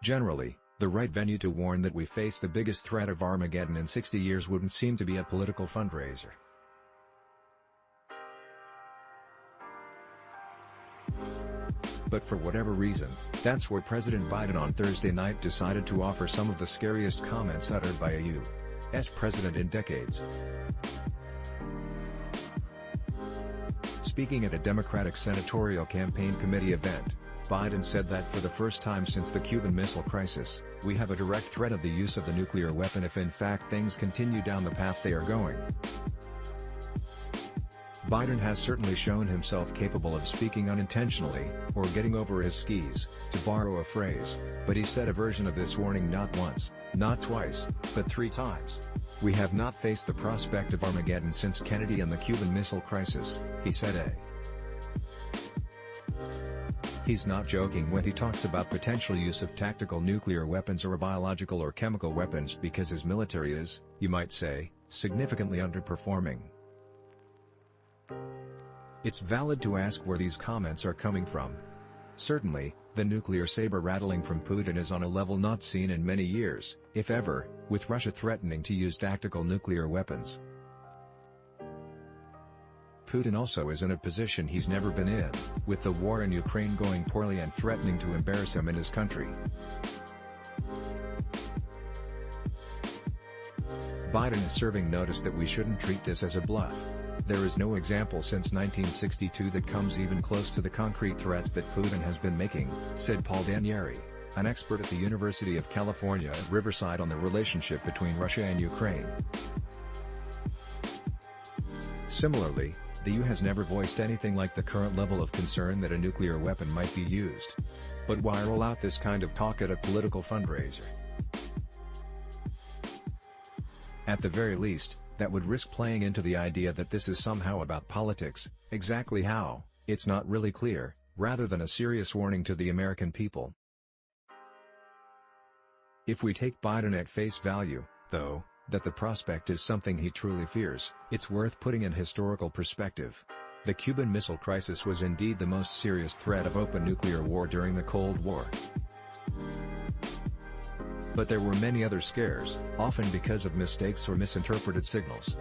Generally, the right venue to warn that we face the biggest threat of Armageddon in 60 years wouldn't seem to be a political fundraiser. But for whatever reason, that's where President Biden on Thursday night decided to offer some of the scariest comments uttered by a U.S. president in decades. Speaking at a Democratic Senatorial Campaign Committee event, Biden said that for the first time since the Cuban Missile Crisis, we have a direct threat of the use of the nuclear weapon if in fact things continue down the path they are going. Biden has certainly shown himself capable of speaking unintentionally, or getting over his skis, to borrow a phrase, but he said a version of this warning not once, not twice, but 3 times. We have not faced the prospect of Armageddon since Kennedy and the Cuban Missile Crisis, he said. He's not joking when he talks about potential use of tactical nuclear weapons or biological or chemical weapons because his military is, you might say, significantly underperforming. It's valid to ask where these comments are coming from. Certainly, the nuclear saber-rattling from Putin is on a level not seen in many years, if ever, with Russia threatening to use tactical nuclear weapons. Putin also is in a position he's never been in, with the war in Ukraine going poorly and threatening to embarrass him in his country. Biden is serving notice that we shouldn't treat this as a bluff. There is no example since 1962 that comes even close to the concrete threats that Putin has been making, said Paul Danieri, an expert at the University of California at Riverside on the relationship between Russia and Ukraine. Similarly, the EU has never voiced anything like the current level of concern that a nuclear weapon might be used. But why roll out this kind of talk at a political fundraiser? At the very least, that would risk playing into the idea that this is somehow about politics. Exactly how, it's not really clear, rather than a serious warning to the American people. If we take Biden at face value, though, that the prospect is something he truly fears, it's worth putting in historical perspective. The Cuban Missile Crisis was indeed the most serious threat of open nuclear war during the Cold War. But there were many other scares, often because of mistakes or misinterpreted signals.